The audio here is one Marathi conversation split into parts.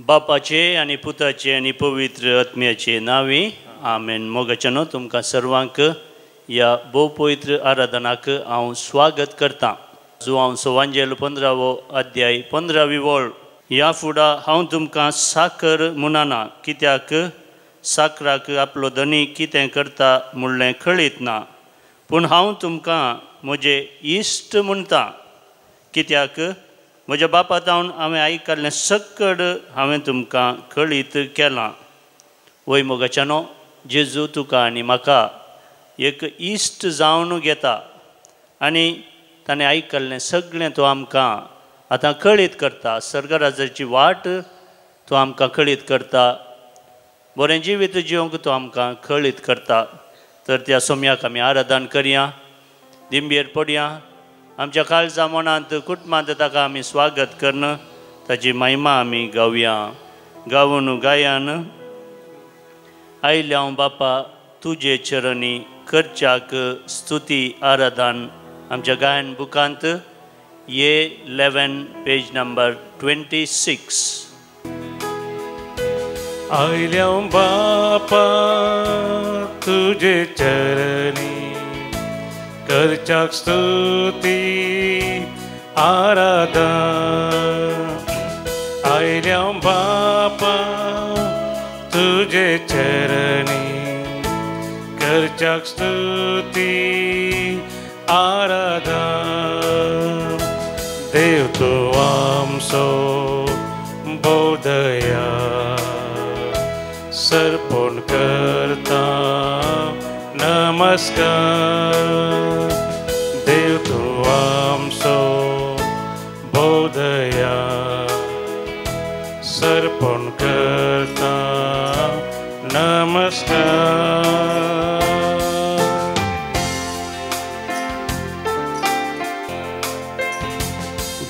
बापाचे आणि पुताचे आणि पवित्र आत्म्याचे नावे आमेन. मोगाचनो तुमकां सर्वांक या भोव पवित्र आराधनाक हांव स्वागत करता. जो हांव सवांजेल 15वो अध्याय 15वी वळ. ह्या फुडा हांव तुमकां साकर म्हणना, कित्याक साकराक आपलो धनी कितें करता म्हणलें कळीत ना. पूण हांव तुमकां म्हजे इश्ट म्हणटा, कित्याक म्हज्या बापातावन हांवें आयकल्लें सकड हांवें तुमकां कळीत केलां. वय मोगाच्यानो, जेजू तुका आनी म्हाका एक इश्ट जावन घेता आनी ताणें आयकल्लें सगळें तो आमकां आतां कळीत करता. स्वर्गराज्याची वाट तो आमकां कळीत करता. बरें जिवीत जिवंक तो आमकां कळीत करता. तर त्या सोम्याक आमी आराधन करया, दिंबेर पडया, आमच्या काळजा मनांत कुटुंबांत ताका आमी स्वागत करन, ताची महिमा आमी गावया. गावन गायन आयल्या हांव बापा तुजे चरणी करच्याक स्तुती आराधन. आमच्या गायन बुकांत A11 पेज नंबर 26. आयल्या बापा तुजे चरणी करच्याक स्तुती आराधन. आयल्या बापा तुजे चरणी करच्याक स्तुती आराधन. देव तूं आमचो बोधया सर्पण करता नमस्कार. देव तूं आमचो बोधया सर्पण करता नमस्कार.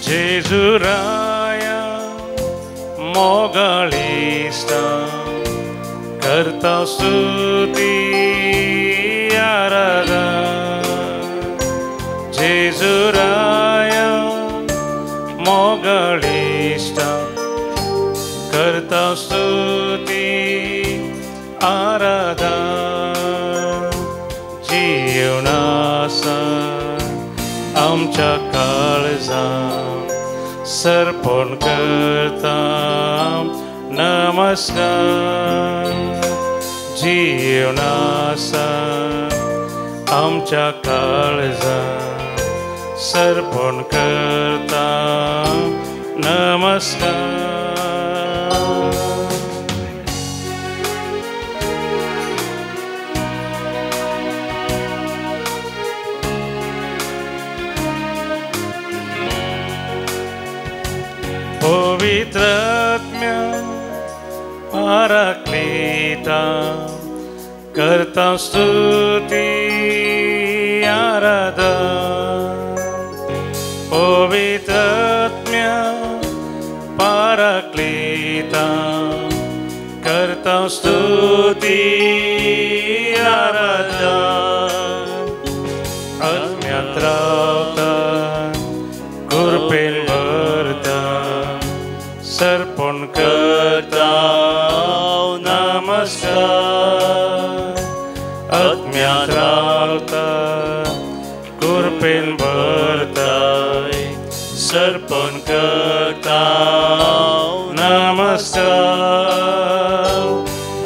जेजू राया मोगाळिस्ता करता स्तुती आराधन. जेजू राया मोगाळिस्ता करता स्तुती आराधन. जीवनासा आमच्या काळजां सर्पण करता नमस्कार. जीवनासा आमच्या काळजां सर्पण करता नमस्कार. पवित्र आत्म्या पाराक्लेता करता स्तुती आराधन. पवित्र आत्म्या पाराक्लेता करता स्तुती आराधन. आत्म्यात रावता कृपेन भरता सर्पण करता नमस्कार. आत्म्यात रावता कृपेन भरताय सर्पण करता नमस्कार.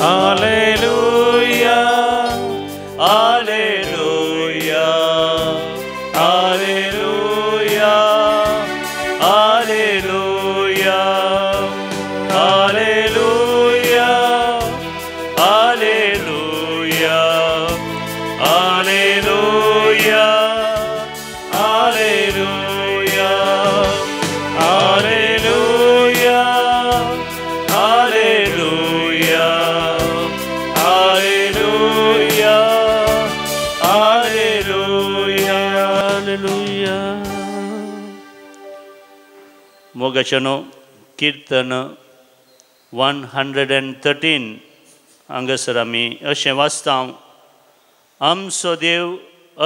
Hallelujah hallelujah hallelujah hallelujah hallelujah hallelujah hallelujah hallelujah hallelujah hallelujah hallelujah hallelujah hallelujah. मोगाचनो कीर्तन 113 हांगासर आमी अशें वाचता. आमचो देव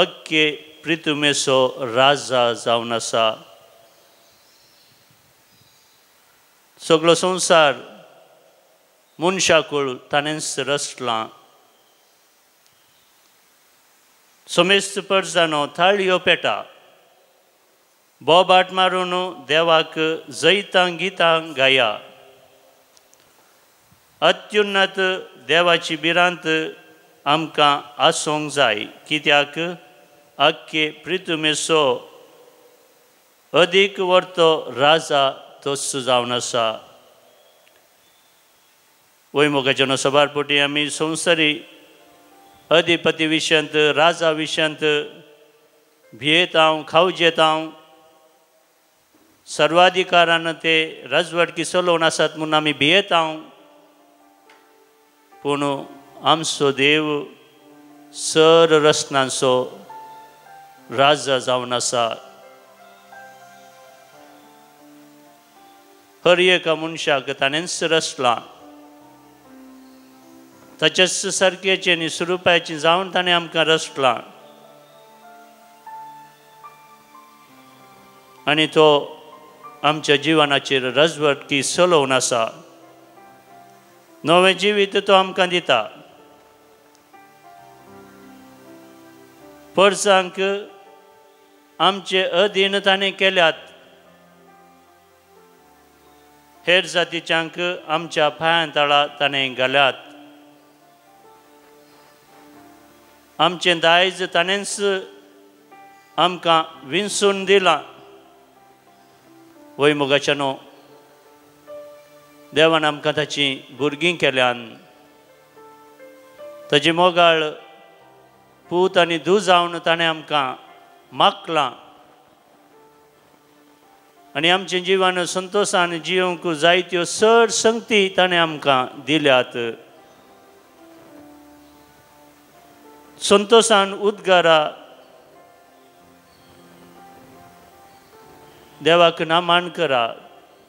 अख्खे पृथ्वीचो राजा जावन आसा. सगळो संवसार मनशाकुळ ताणेंच रचलां सोमेस्त परजानो थाळयो पेटा बोबाट मारून देवाक जैतां गितां गाया अत्युन्नत देवाची बिरांत आमकां आसूंक जाय कित्याक आख्खे पृथ्वीचो अदीक वर्तो राजा तोच जावन आसा वैमोगाच्या सभारपोटी आमी संवसारी अधिपती विशंत राजा विशंत भियेतांव खावजेतांव सर्वाधिकारान ते राजवटकी चलोवन आसात म्हूण आमी भियेतांव पूण आमचो देव सर रस्नांचो राजा जावन आसा हर एका मनशाक ताणेंच रचलां ताच्याच सारकेचें आनी स्वरुपाचें जावन ताणें आमकां रचलां आनी तो आमच्या जिवनाचेर राजवटकी चलोवन आसा नवें जिवीत तो आमकां दिता परसांक आमचे अधीन ताणें केल्यात हेर जातीच्यांक आमच्या पांयां तळा ताणें घाल्यात आमचें दायज ताणेंच आमकां विंचून दिलां वैमोगाच्यानो देवान आमकां ताची भुरगीं केल्यान ताची मोगाळ पूत आनी धू जावन ताणें आमकां मागलां आनी आमचें जिवन संतोशान जियोंक जायत्यो सर संगती ताणें आमकां दिल्यात संतोशान उद्गारा देवाक नामान करा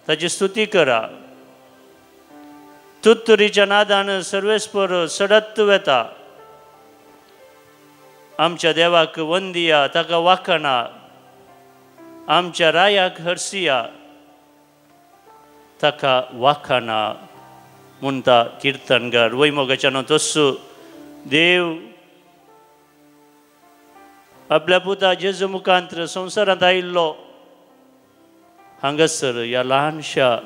ताची स्तुती करा तुत्तुरीच्या नादान सर्वेस्पर सडत वेता आमच्या देवाक वंदिया ताका वाखाणा आमच्या रायाक हरसिया ताका वाखाणा म्हणटा किर्तनकार वैमोगाच्यानो तस्सो देव आपल्या पुता जेजू मुखांतर संवसारांत आयिल्लो हांगासर ह्या ल्हानशा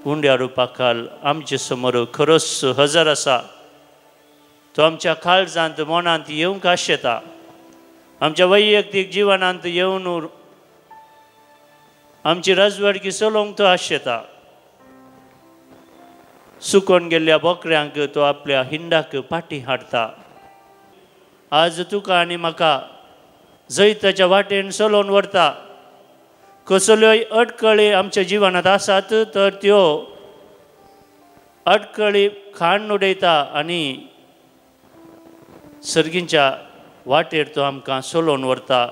उंड्या रुपाखाल आमचे समोर खरोच हजर आसा तो आमच्या काळजांत मनांत येवंक आशेता आमच्या वैयक्तीक जिवनांत येवन आमची राजवटकी चलोवंक तो आशेता सुकोन गेल्ल्या बोकड्यांक तो आपल्या हिंडाक पाटी हाडटा आज तुका आनी म्हाका जैताच्या वाटेन चलोवन व्हरता कसल्योय अडकळी आमच्या जिवनांत आसात तर त्यो अडकळी खाण उडयता आनी सर्गींच्या वाटेर तो आमकां चलोवन व्हरता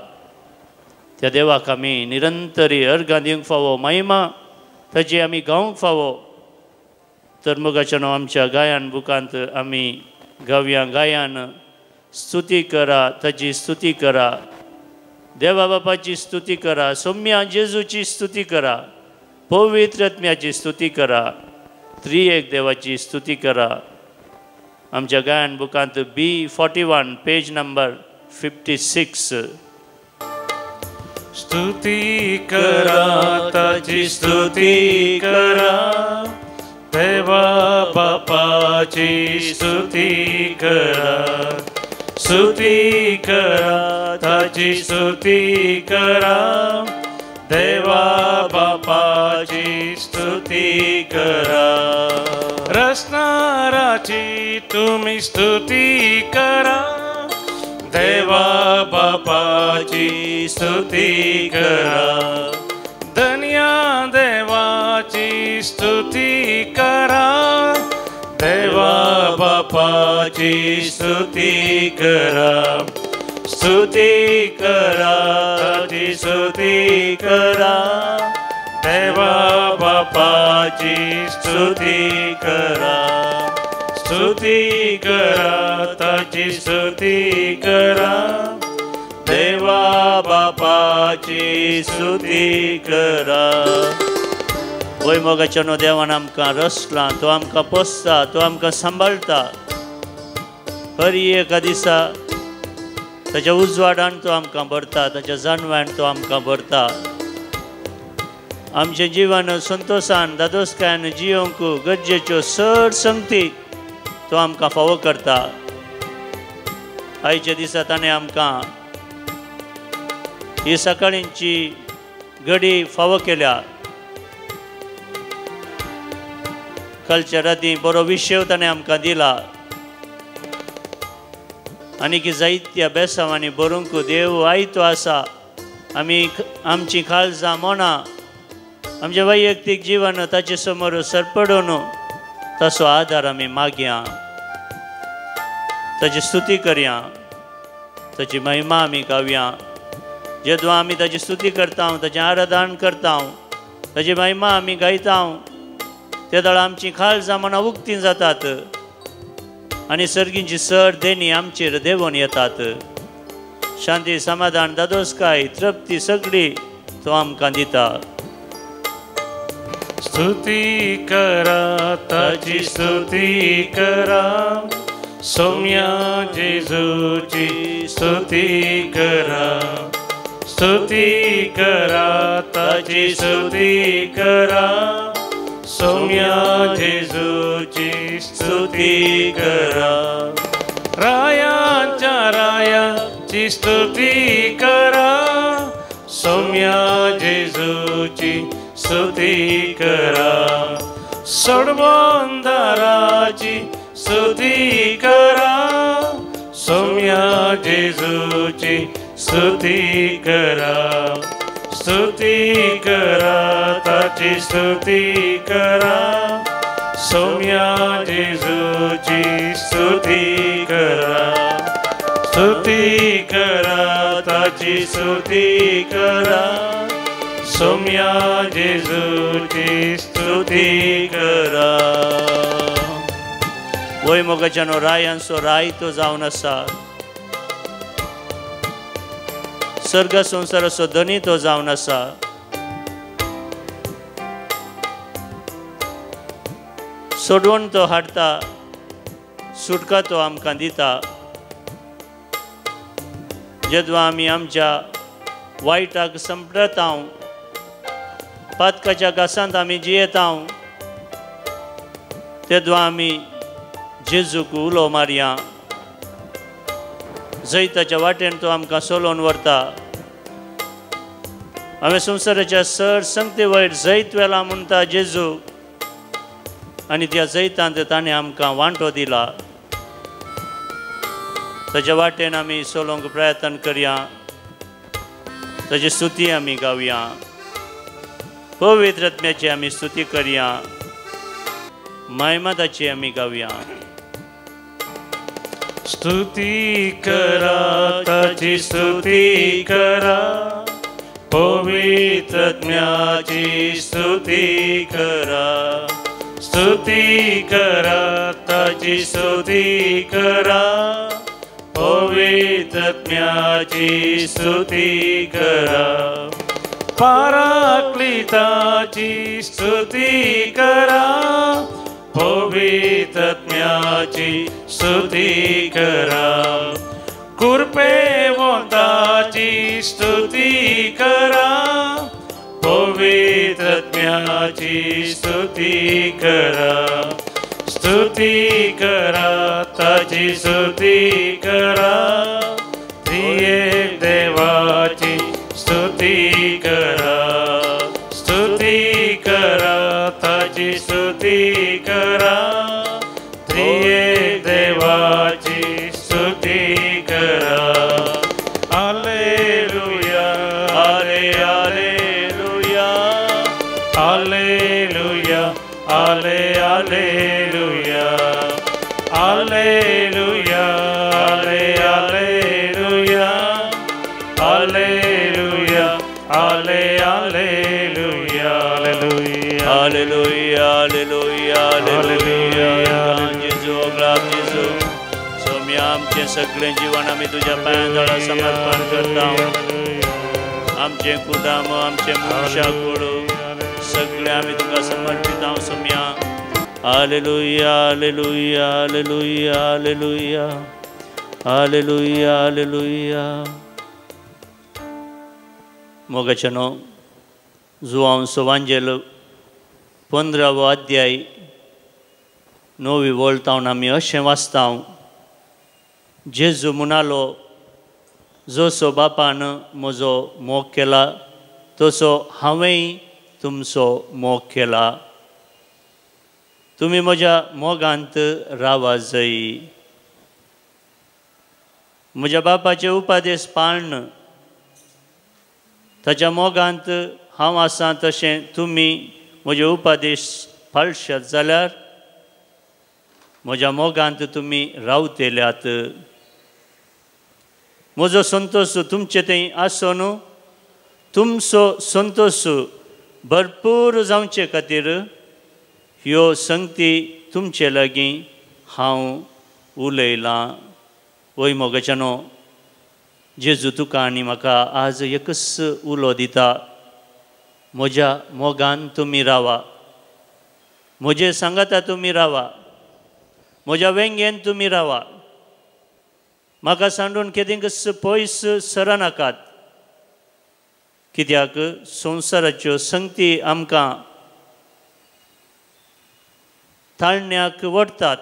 त्या देवाक आमी निरंतरी अर्गां दिवंक फावो महिमा ताची आमी गावंक फावो तर मोगाच्यानो आमच्या गायन बुकांत आमी गावया गायन स्तुती करा ताची स्तुती करा देवा बापाची स्तुती करा सौम्या जेजूची स्तुती करा पवित्र आत्म्याची स्तुती करा त्रिएक देवाची स्तुती करा आमच्या गायन बुकांत B41 पेज नंबर 56 स्तुती करा ताची स्तुती करा देवा बापाची स्तुती करा स्तुती करा ताची स्तुती करा देवा बापाची स्तुती करा रचणाराची तुम्ही स्तुती करा देवा बापाची स्तुती करा धन्या देवाची स्तुती करा देवा बापाची स्तुती करा स्तुती करा ताची स्तुती करा देवा बापाची स्तुती करा स्तुती करा ताची स्तुती करा देवा बापाची स्तुती करा वय मोगाच्या न्हू देवान आमकां रचला, तो आमकां पोसता, तो आमकां सांबाळटा. हर एका दिसा ताच्या उजवाडान तो आमकां भरता, ताच्या जानव्यान तो आमकां भरता. आमचें जिवन संतोशान दादोसकायान जियोंक गरजेच्यो चड संगती तो आमकां फावो करता. आयच्या दिसा ताणें आमकां ही सकाळींची घडी फावो केल्या. कालच्या राती बरो विशय ताणें आमकां दिला. आनीक जायत्या बेसांवांनी बरोवंक देव आयतो आसा. आमी आमची काळजां मनां आमचें वैयक्तीक जिवन ताचे समोर सरपडून तसो आदार आमी मागया, ताची स्तुती करया, ताची महिमा आमी गावया. जेदो आमी ताची स्तुती करता, ताचें आराधन करता, ताची महिमा आमी गायता, ते दाळ आमची काळजां मनां उक्तीं जातात आनी सर्गींची सर देणी आमचेर देंवून येतात. शांती, समाधान, दादोसकाय, तृप्ती सगळी तो आमकां दिता. स्तुती करा, ताची स्तुती करा, सौम्या जेजूची स्तुती करा. स्तुती करा, ताची स्तुती करा, सौम्या जेजूची स्तुती करा. रायांच्या रायाची स्तुती करा, सौम्या जेजूची स्तुती करा. सोडवंदाराची स्तुती करा, सौम्या जेजूची स्तुती करा. स्तुती करा, ताची स्तुती करा, सौम्या जेजूची स्तुती करा. स्तुती करा, ताची स्तुती करा, सौम्या जेजूची स्तुती करा. वय मोगाच्या न्हू रायांचो राय तो जावन आसा. सर्ग संवसाराचो धनी तो जावन आसा. सोडवून तो हाडटा, सुटका तो आमकां दिता. जेदो आमी आमच्या वायटाक संपडता, पातकाच्या घासांत आमी जियेता, तेदो आमी जेजूक उलो मारया. जैताच्या वाटेन तो आमकां सोलोवन व्हरता. हांवें संवसाराच्या सर संगते वयर जैत वेला म्हणटा जेजू, आनी त्या जैतांत ताणें आमकां वांटो दिला. ताच्या वाटेन आमी सोलोवंक प्रयत्न करया, ताची स्तुती आमी गावया, पवित्र आत्म्याची आमी स्तुती करया, महिमा ताची आमी गावया. स्तुती करा, ताची स्तुती करा, पवित्र आत्म्याची स्तुती करा. स्तुती करा, ताची स्तुती करा, पवित्र आत्म्याची स्तुती करा. पाराक्लिताची स्तुती करा, पवित्र आत्म्याची स्तुती करा. कृपेवंताची स्तुती करा, पवित्र आत्म्याची स्तुती करा. स्तुती करा, ताची स्तुती करा, त्रिएक देवाची स्तुती करा. स्तुती करा, ताची स्तुती करा, त्रिएक देवाची स्तुती करा. हालेलुया, हाले हालेलुया, हालेलुया, हाले हालेलुया, हालेलुया, हाले हालेलुया, हालेलुया, हाले hallelujah, hallelujah, hallelujah, hallelujah, hallelujah. जेजू अब्राम जेजू, सौम्या आमचें सगळें जीवन आमी तुज्या पांयां समर्पण करता. आमचें कुटुंब, आमचें मनशा कुळू सगळे आम्ही तुका समर्पित हांव सोम्या hallelujah hallelujah hallelujah hallelujah hallelujah hallelujah मोगाचनो जुआं सोवांजेल 15वो अध्याय 9वी वळतावन आमी अशें वाचतां जेजू म्हणालो जसो बापान म्हजो मोग केला तसो हांवेंय तुमचो मोग केला तुमी म्हज्या मोगांत रावा जाय म्हज्या बापाचे उपादेश पाळन ताच्या मोगांत हांव आसां तशें तुमी म्हजे उपादेश पाळशात जाल्यार म्हज्या मोगांत तुमी रावतेल्यात म्हजो संतोश तुमचे थंय आसो न्हू तुमचो संतोश भरपूर जावचे खातीर ह्यो संगती तुमचे लागीं हांव उलयलां वय मोगाचनो जेजू तुका आनी म्हाका आज एकच उलो दिता म्हज्या मोगान तुमी रावा म्हजे सांगाता तुमी रावा म्हज्या वेंगेन तुमी रावा म्हाका सांडून केदींकच पयस सरनाकात कित्याक संवसाराच्यो संगती आमकां ताळण्याक व्हरतात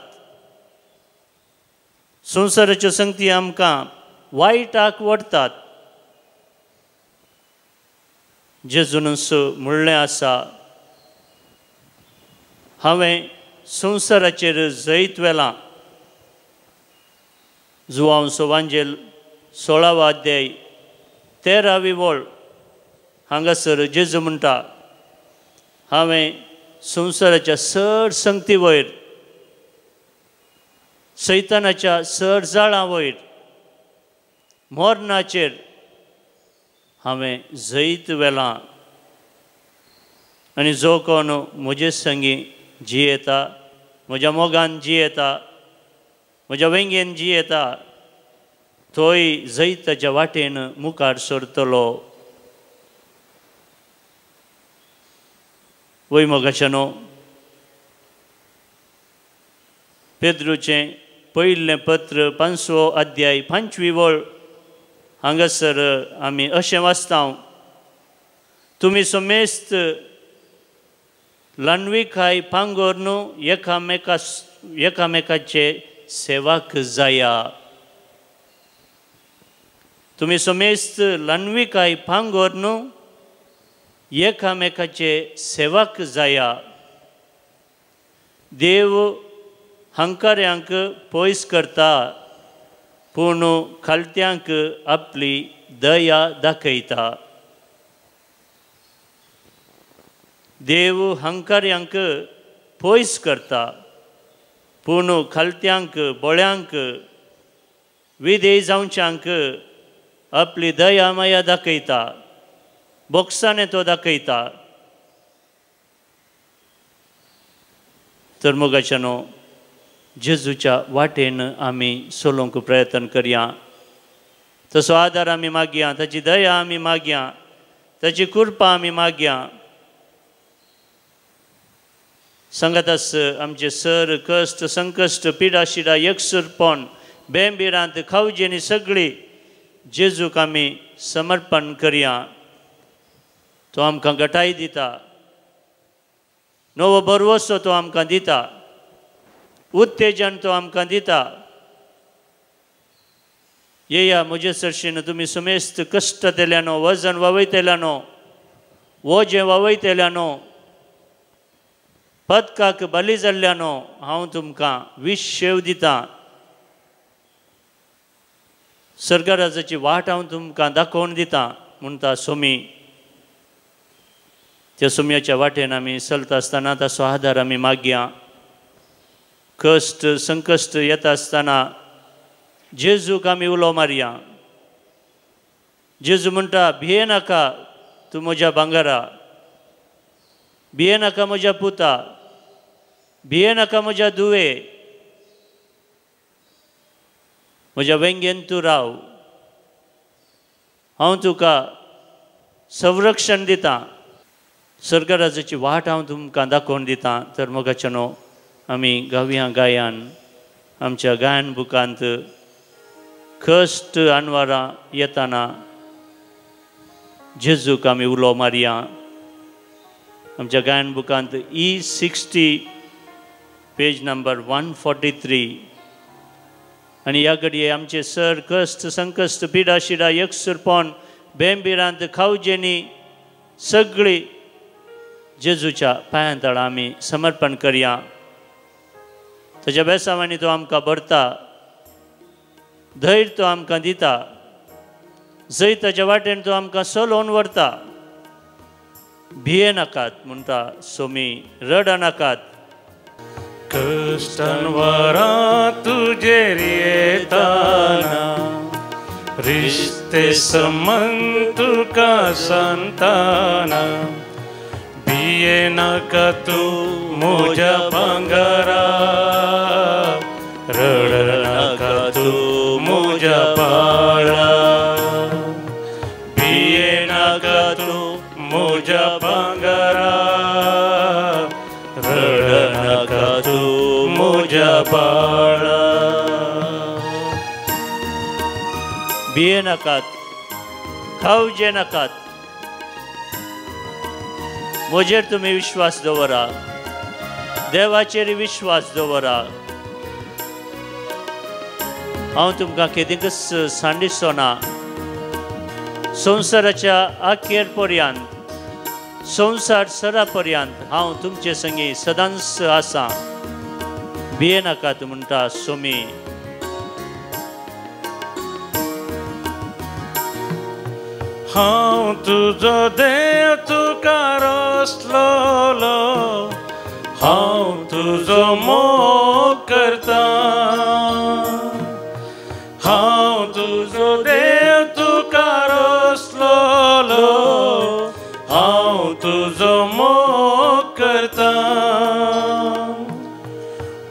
संवसाराच्यो संगती आमकां वायटाक व्हरतात जेजूनच म्हणलें आसा हांवें संवसाराचेर जैत वेलां जुआं सोवांजेल 16वो अध्याय 13वी वळ हांगासर जेजू म्हणटा हांवें संवसाराच्या सर संगती वयर सैतानाच्या सर जाळां वयर मोरनाचेर हांवें जैत वेलां आनी जो कोण म्हजे संगी जियेता म्हज्या मोगान जियेता म्हज्या वेंगेन जियेता तोय जैताच्या वाटेन मुखार सरतलो वय मोगाचनो पेद्रूचें पयलें पत्र 5वो अध्याय 5वी वळ हांगासर आमी अशें वाचतां तुमी समेस्त ल्हानविकाय पांगोर न्हू एकामेकाचे सेवाक जाया तुमी समेस्त ल्हानविकाय पांगोर न्हू एकामेकाचे सेवाक जाया देव हंकार्यांक पयस करता पूण खालत्यांक आपली दया दाखयता देव हंकार्यांक पयस करता पूण खालत्यांक बळ्यांक विधेय जावच्यांक आपली दया माया दाखयता बोक्साने तो दाखयता तर मोगाचनो जेजूच्या वाटेन आमी चलोवंक प्रयत्न करया तसो आदार आमी मागया ताची दया आमी मागया ताची कृपा आमी मागया सांगात आस आमचे सर कश्ट संकश्ट पिडा शिडा एकसुरपण बेंबिरांत खावजेनी सगळी जेजूक आमी समर्पण करया तो आमकां घटाय दिता नवो भरवोसो तो आमकां दिता उत्तेजन तो आमकां दिता येया म्हजे सरशीन तुमी समेस्त कश्ट तेल्यानो वजन वावयतेल्यानो वोजें वावयतेल्यानो पदकाक बली जाल्ल्यानो हांव तुमकां विशेव दितां सर्गराजाची वाट हांव तुमकां दाखोवन दितां म्हणटा सोमी त्या सोम्याच्या वाटेन आमी चलता आसतना ताचो आदार आमी मागया कश्ट संकश्ट येता आसतना जेजूक आमी उलो मारया जेजू म्हणटा भिये नाका तूं म्हज्या भांगरा भिये नाका म्हज्या पुता भिये नाका म्हज्या दुवे म्हज्या वेंगेन तूं राव हांव तुका संरक्षण दितां स्वर्गराजाची वाट हांव तुमकां दाखोवन दितां. तर मोगाचेनो आमी गावया गायन आमच्या गायन बुकांत कश्ट अनवरां येताना जेजूक आमी उलो मारया. आमच्या गायन बुकांत E60 पेज नंबर 143. आनी ह्या घडये आमचे सर कश्ट संकश्ट पिडा शिडा एकसुरपण बेंबिरांत खावजेनी सगळी जेजूच्या पांयां तळा आमी समर्पण करया. ताच्या बेसावांनी तो आमकां भरता, धैर्य तो आमकां दिता, जंय ताच्या वाटेन तो आमकां चलोवन व्हरता. भिये नाकात म्हणटा सोमी, रड नाकात. कष्टांवरां तुजेर येताना रिश्ते संबंध तुका सांगताना भिये नाका तूं म्हज्या भांगरा, रड नाका तूं म्हज्या बाळा. भिये नाका तूं म्हज्या भांगरा, रड नाका तूं म्हज्या बाळा. भिये नाकात, खावजे नाकात. म्हजेर तुमी विश्वास दवरा, देवाचेर विश्वास दवरा. हांव तुमकां केदींच सांडिचो ना. संवसाराच्या आखेर पर्यंत, संवसार सरा पर्यंत हांव तुमचे संगी सदांच आसां. भिये नाकात म्हणटा सोमी. हांव तुजो देव तुका रचलोलो, हांव तुजो मोग करता. हांव तुजो देव तुका रचलोलो, हांव तुजो मोग करता.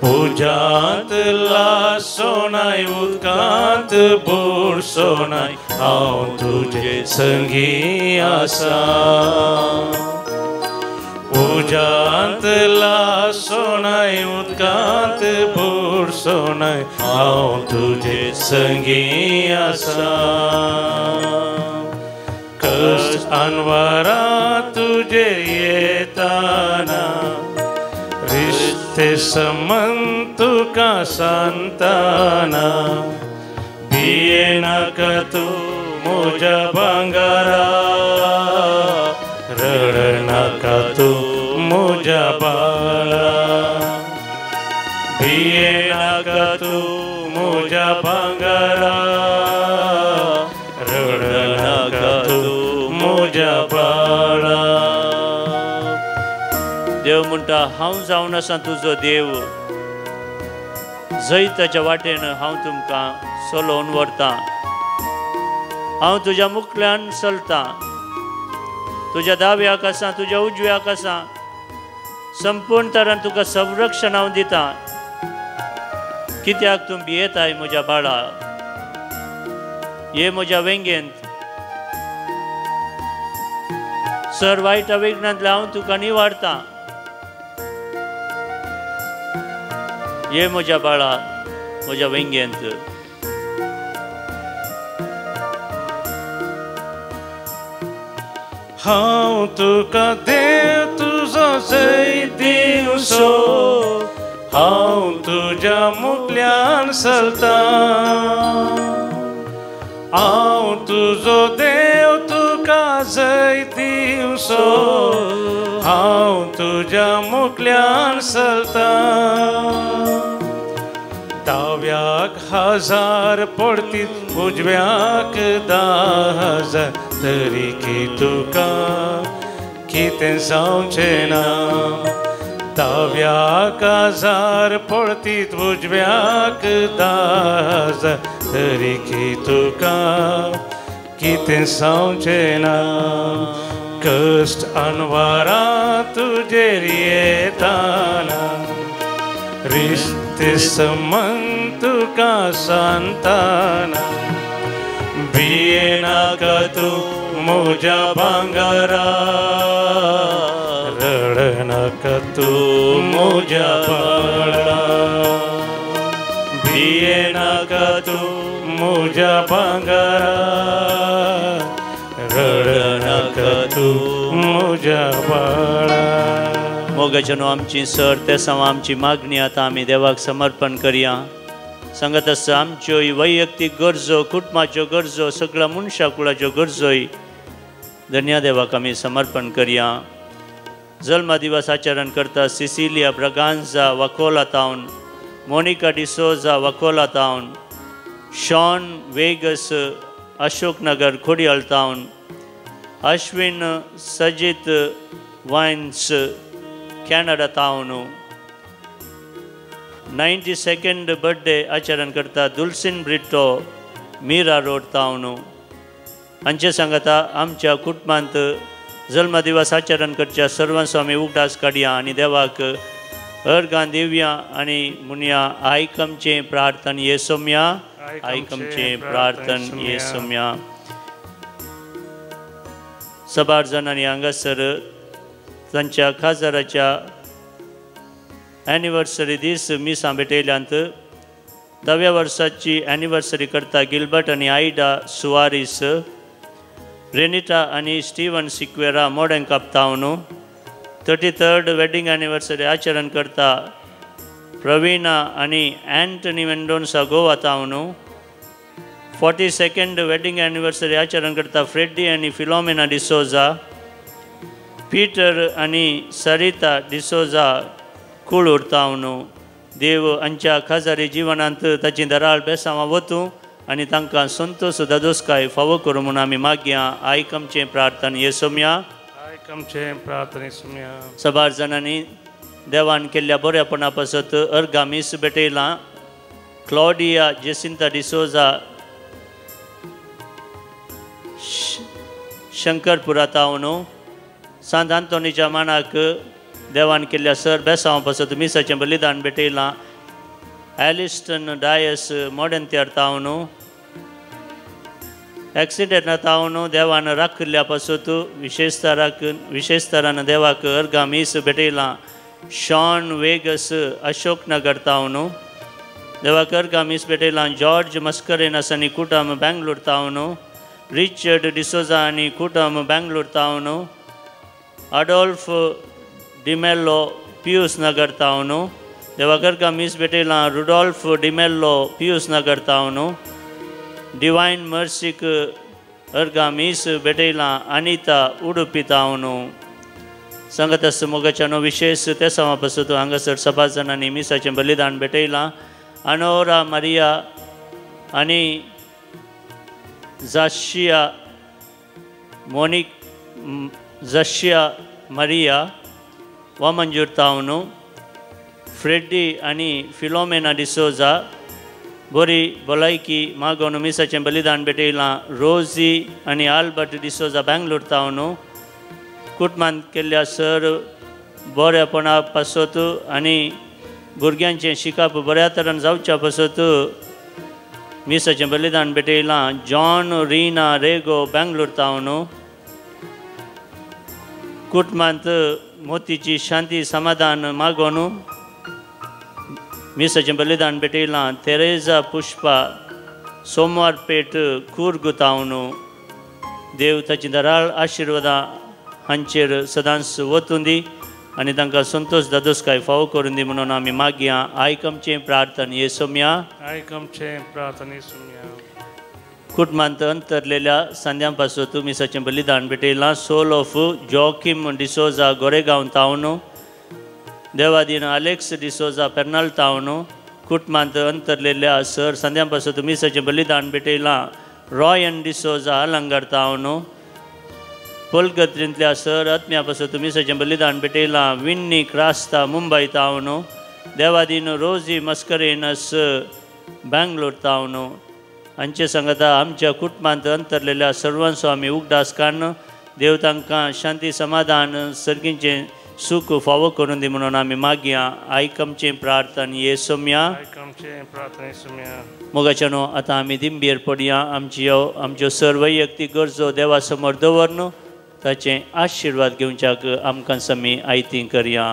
उज्यांत लासोनाय उदकांत बुडसोनाय हांव तुजे संगी आसा. उज्यांत लासोनाय उदकांत बुडसोनाय हांव तुजे संगी आसा. कश्ट अनवरां तुजे येताना रिश्ते संबंध तुका सांगताना भिये नाका तूं म्हज्या भांगरा, रड नाका तूं म्हज्या बाळा. भिये नाका तूं म्हज्या भांगरा, रड नाका तूं म्हज्या बाळा. देव म्हणटा हांव जावन आसां तुजो देव. जंय ताच्या वाटेन हांव तुमकां चलोवन व्हरतां. हांव तुज्या मुखल्यान चलतां. तुज्या दाव्याक आसां, तुज्या उजव्याक आसां. संपूर्ण तरान तुका संरक्षण हांव दितां. कित्याक तूं भियेताय म्हज्या बाळा. ये म्हज्या वेंगेंत सर वायटा विघ्नांतल्यान हांव तुका निवाडतां. ये म्हज्या बाळा म्हज्या वेंगेंत. हांव तुका देव तुजो जय दिवचो, हांव तुज्या मुखल्यान चलतां. हांव तुजो देव तुका जय दिवचो, हांव तुज्या मुखल्यान चलतां. दाव्याक 1000 पडटीत उजव्याक 10,000 तरी की तुका कितें जावचें ना. दाव्याक 1000 पडटीत उजव्याक 10,000 तरी की तुका कितें जावचें ना. कश्ट अनवरां तुजेर येताना रिश्ते संबंध तुका सांगताना भिये नाका तूं म्हज्या भांगरा, रड नाका तू म्हज्या बाळा, भिये नाका तू म्हज्या भांगारा, रड नाका तू म्हज्या बाळा. मोगाच्यानो आमची सर त्या सवा आमची मागणी आता आम्ही देवाक समर्पण करूया. सांगत आसा आमच्यो वैयक्तीक गरजो, कुटुंबाच्यो गरजो, सगळ्या मनशा कुळाच्यो गरजोय धन्या देवाक आमी समर्पण करूया. जल्म दिवस आचरण करता सिसिलिया ब्रगांझा वाकोला टावन, मोनिका डिसोजा वाकोला टावन, शॉन वेगस अशोकनगर खोडियाल टावन, अश्विन सजित वाइन्स कॅनडा टावन, 92nd बर्थडे आचरण करता दुलसिन ब्रिटो मीरा रोड टावन. हांचे सांगता आमच्या कुटुंबांत जल्मदिवस आचरण करच्या सर्वांचो आमी उगडास काडया आनी देवाक अर्गां दिवया आनी म्हणया आयकमचें प्रार्थन येसोम्या, आयकमचें प्रार्थन येसोम्या. सबार जाणांनी हांगासर तांच्या खासदाराच्या एनिवर्सरी दीस मिसां भेटयल्यांत 10व्या वर्साची एनिवर्सरी करता गिल्बर्ट आनी आयडा सुवारीस, रेनिटा आनी स्टीवन सिक्वेरा मोडें कापतावन, 33rd वेडिंग एनिवर्सरी आचरण करता प्रवीणा आनी एंटनी मेंडोन्सा गोवा टावन, 42nd वेडिंग एनिवर्सरी आचरण करता फ्रेडी आनी फिलोमिना डिसोजा, पीटर आनी सरिता डिसोजा कुळूर टावन. देव हांच्या खासारी जिवनांत ताची दराळ बेसांवां वतूं आनी तांकां संतोश दादोसकाय फावो करूं म्हूण आमी मागया. आयकमचें प्रार्थन येसोम्या, आयकमचें प्रार्थन येसोम्या. सबार जाणांनी देवान केल्ल्या बऱ्यापणा पासत अर्गामीस भेटयलां. क्लॉडिया जेसिंता डिसोजा शंकरपुरा टावन, सांत आंतोनीच्या मानाक देवान केल्ल्या सर बेसांवां पासत मिसाचें बलिदान भेटयलां. एलिस्टन डायस मोडेंत्यार टावन, एक्सिडेंटा टावन देवान राखल्या पासत विशेषतरान देवाक अर्गामीस भेटयलां. शॉन वेगस अशोकनगर टावन, देवाक अर्गामीस भेटयलां. जॉर्ज मस्करेनस आनी कुटुंब बेंगलोर टावन, रिचर्ड डिसोजा आनी कुटुंब बेंगलोर टावन, अडोल्फ डिमेल्लो पियूस नगर टावन, देवाक अर्गामीस भेटयलां. रुडोल्फ डिमेल्लो पियूस नगर टावन, डिवायन मर्सीक अर्गामीस भेटयलां. अनिता उडुपी टावन. सांगत आसता मोगाच्यानो विशेष त्या सवा पासत हांगासर 6 जाणांनी मिसाचें बलिदान भेटयलां. अनोरा मारिया आनी जाशिया मारिया वामंजूर टावन, फ्रेडी आनी फिलोमेना डिसोजा बरी भलायकी मागोवन मिसाचें बलिदान भेटयलां. रोजी आनी आल्बर्ट डिसोजा बेंगलोर टावन, कुटुंबांत केल्ल्या सर बरेपणा पासत आनी भुरग्यांचें शिकप बऱ्या तरेन जावच्या पासत मिसाचें बलिदान भेटयलां. जॉन रिना रेगो बेंगलोर टावन, कुटुंबांत मोतीची शांती समाधान मागोवन मिसाचें बलिदान भेटयलां. तेरेजा पुष्पा सोमवार पेट कूर्ग टावन. देव ताची दराळ आशिर्वादां हांचेर सदांच वचूं दी आनी तांकां संतोश दादोसकाय फावो करून दी म्हणून आमी मागया. आयकमचें प्रार्थन येसोम्या, आयकमचें प्रार्थन येसोम्या. कुटुंबांत अंतरलेल्या सांद्यां पासत मिसाचें बलिदान भेटयलां. Soul of Joachim D'Souza Goregaon टावन, देवादीन अलेक्स डिसोजा पेर्नाल टावन, कुटुंबांत अंतरलेल्या सर सांद्यां पासत मिसाचें बलिदान भेटयलां. रॉयन डिसोजा अलंगार टावन, पोलगत्रींतल्या सर आत्म्या पासत मिसाचें बलिदान भेटयलां. विन्नी क्रास्ता मुंबय टावन, देवादीन रोजी मस्करेनस बेंगलोर टावन. हांचे सांगता आमच्या कुटुंबांत अंतरलेल्या सर्वांचो आमी उगडास काडन देव तांकां शांती समाधान सर्गींचें सूख फावो करून दी म्हणून आमी मागया. आयकमचें प्रार्थन येसोम्या, आयकमचें प्रार्थन येसोम्या. मोगाच्यानो आतां आमी दिंबेर पडया. आमच्यो सर वैयक्तीक गरजो देवा समोर दवरन ताचे आशिर्वाद घेवच्याक आमकां समी आयती करया.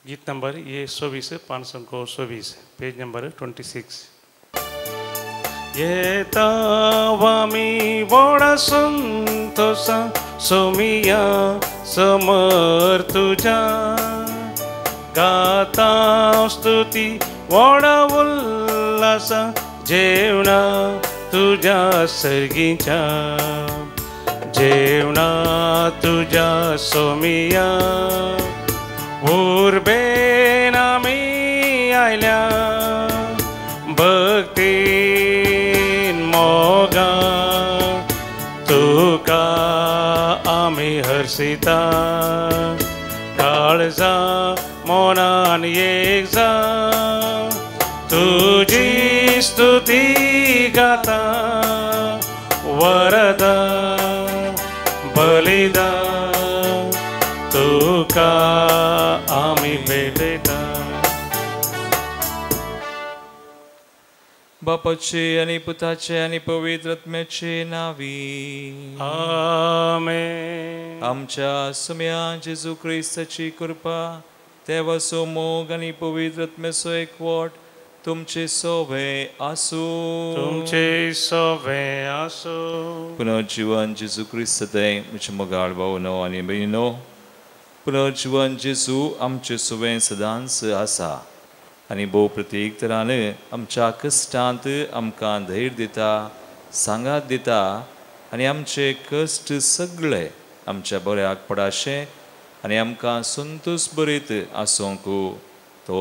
गीत नंबर ये 24 524 पेज नंबर 26. ये तावामी वोडा संतोषा सोमिया समर तुझा गाता स्तुती वोडा उल्लासा जेवणा तुझ्या सर्गीच्या जेवणा तुझ्या सोमिया उर्बेन आमी आयल्या भक्तीन मोगा तुका आमी हर्षिता काळजा मोनान एक जा तुझी स्तुती गाता वरदा बलिदा तुका आमी भेटता. बापाचे आणि पुताचे आणि पवित्र आत्म्याचे नावी आमेन. आमच्या सुम्या जेजू ख्रिस्ताची कृपा देवाचो मोग आणि पवित्र आत्म्याचो एकवट तुमचे सोबे आसू तुमचे सोबे आसो. पुनर्जीवन जेजू ख्रिस्त म्हजे मोगाळ भावनो आनी बहिणो पुनर्जीवन जेजू आमचे सुवें सदांच आसा आनी भोव प्रत्येक तरान आमच्या कश्टांत आमकां धैर्य दिता सांगात दिता आनी आमचे कश्ट सगळे आमच्या बऱ्याक पडाशे आनी आमकां संतोश बरीत आसूंक तो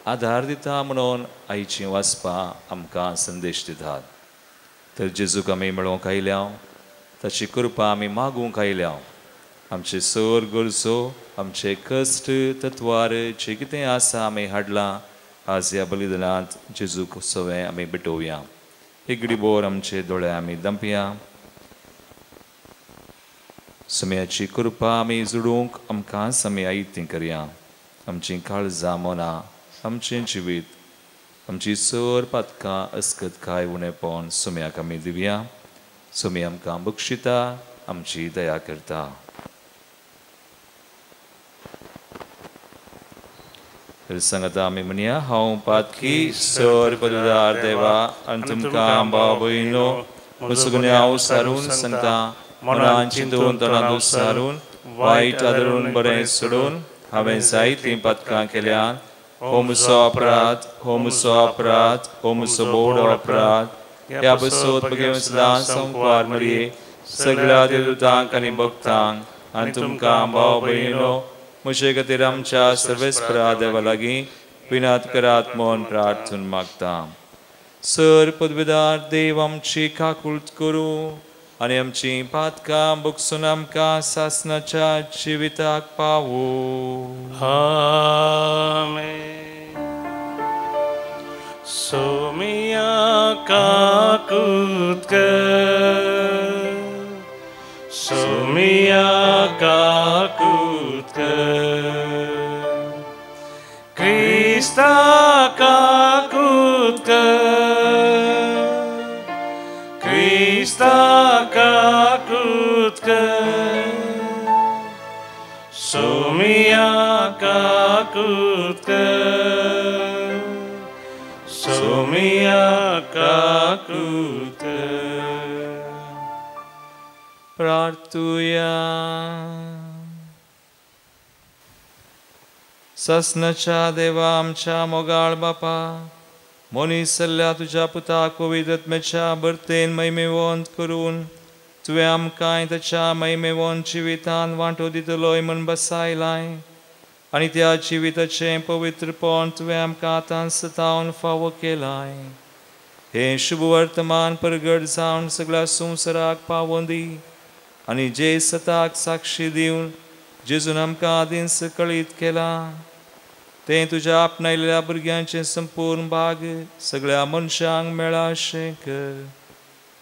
आधार दिता म्हणून आयचीं वाचपां आमकां संदेश दितात. तर जेजूक आमी मेळोवंक आयल्या ताची कृपा आमी मागूंक आयल्या. आमचे सर गरजो आमचे कश्ट तत्वार जे कितें आसा आमी हाडलां आज ह्या बलिदानांत जेजूक सवें आमी भेटोवया. एक घडीभर आमचे दोळे आमी दंपया. सुम्याची कृपा आमी जोडूंक आमकां आमी आयती करया. आमची काळजां मोना आमचें जिवीत आमची सर पातकां अस्कतकाय उणेपण सुम्याक आमी दिवया. सुमी आमकां बक्षिता आमची दया करता. सांगता आमी म्हणया हांव पातकी सर पददार देवा आनी तुमकां भाव भयणो म्हजो गुन्यांव सारून सांगता मनान चिंतून तोंडान सारून वायट आदरून बरें सोडून हांवें जायतीं पातकां केल्यात. हो म्हजो अपराध हो म्हजो अपराध हो म्हजो बोड अपराध. ह्या बसोत बगे सदां संकवार मरये सगळ्या देवतांक आनी भक्तांक आनी तुमकां भाव भयणो म्हजे खातीर आमच्या सर्वेस्परा देवा लागीं विनात करात म्हूण प्रार्थून मागता. सर पदवीदार देव आमची काकूळट करूं आनी आमची पातकां बगसून आमकां सासणाच्या जिविताक पावूं. आमेन. सोमिया काकूट कर सोमिया काकूट क्रिस्ता काकूट क्रिस्ता काकूट सोमिया काकूट सोमिया काकूट. प्रार्थूया. ससनाच्या देवा आमच्या मोगाळ बापा मनीस जाल्ल्या तुज्या पुताक पवित्र आत्म्याच्या बर्तेन महिमेवंत करून तुवें आमकां ताच्या महिमेवंत जिवितान वांटो दितलोय म्हण बसायलाय. आनी त्या जिविताचें पवित्रपण तुवें आमकां आतां सतावन फावो केलाय. हे शुभ वर्तमान परगट जावन सगळ्या संवसाराक पावोवन दी आनी जे सताक साक्षी दिवन जेजून आमकां आदींच कळीत केला तें तुज्या आपणायलेल्या भुरग्यांचे संपूर्ण भाग सगळ्या मनशांक मेळा अशें कर.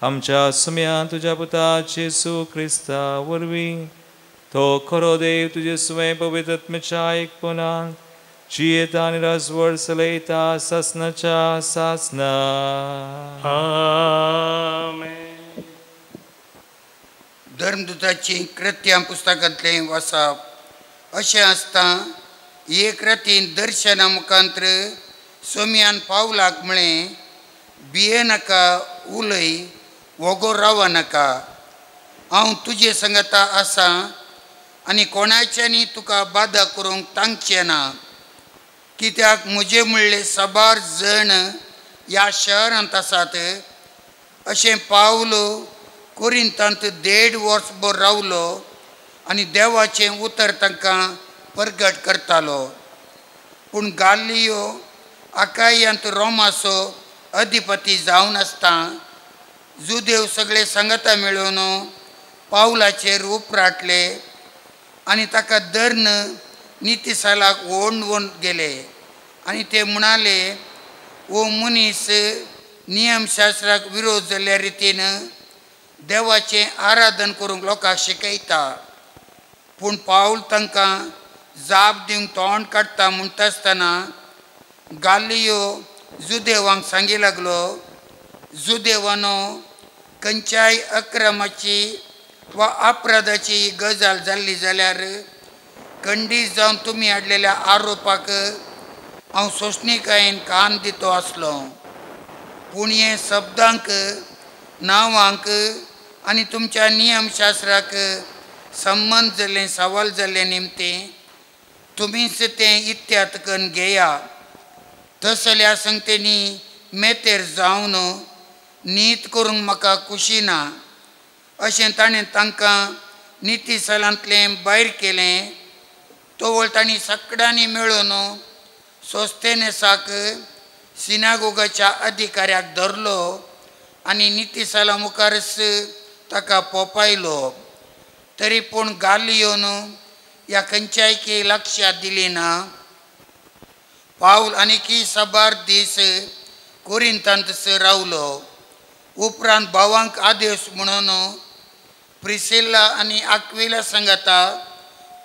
आमच्या सुम्यान तुज्या पुता जेजू क्रिस्ता वरवीं तो खरो देव तुजे सुवें पवित्र आत्म्याच्या एकपणान जियेता आनी राजवड चलयता सासनाच्या सासना. आमेन. धर्मदुताची कृत्यां पुस्तकांतलें वाचप अशें आसता. एक रातीन दर्शना मुखांतर सोम्यान पावलाक म्हळें, भिये नाका, उलय, वगोर रावा नाका. हांव तुजे संगता आसा आनी कोणाच्यानी तुका बादा करूंक तांगचें ना. कित्याक म्हजे म्हणले साबार जण ह्या शहरांत आसात. अशें पावलो कोरिंतांत 1.5 वर्सभर रावलो आनी देवाचें उतर तांकां परगट करतालो. पूण गालियो आकायांत रोमाचो अधिपती जावन आसता जुदेव सगळे संगता मेळून पावलाचेर उपराटले आनी ताका धर्न नितिसालाक ओंडवून गेले आनी ते म्हणाले, वो मनीस नियमशास्त्राक विरोध जाल्ल्या रितीन देवाचें आराधन करूंक लोकांक शिकयता. पूण पावल तांकां जाप दिवंक तोंड काडटा म्हणटा आसतना गालियो जुदेवांक सांगी लागलो, जुदेवानो, खंयच्याय अक्रमाची वा अपराधाची गजाल जाल्ली जाल्यार खंडीत जावन तुमी हाडलेल्या आरोपाक हांव सोंसणीकायेन कान दितो आसलो. पूण हे शब्दांक, नांवांक आनी तुमच्या नियमशास्त्राक संबंद जाल्ले सवाल जाल्ले निमतें तुमीच तें इत्यात करून घेया. तसल्या संगतेनी मेतेर जावन नीत करूंक म्हाका खुशी ना. अशें ताणें तांकां नितिसालांतलें भायर केलें. तोवळ तांणी सगळ्यांनी मेळून सोस्थेनेसाक सिनागोगाच्या अधिकाऱ्याक धरलो आनी नितिसाला मुखारच ताका पोपायलो. तरी पूण गालियोन ह्या खंयच्याय लक्षात दिली ना. पावल आनीकय साबार दीस कोरिंतांत रावलो. उपरांत भावांक आदेश म्हणून प्रिसिल्ला आनी आक्विला संगता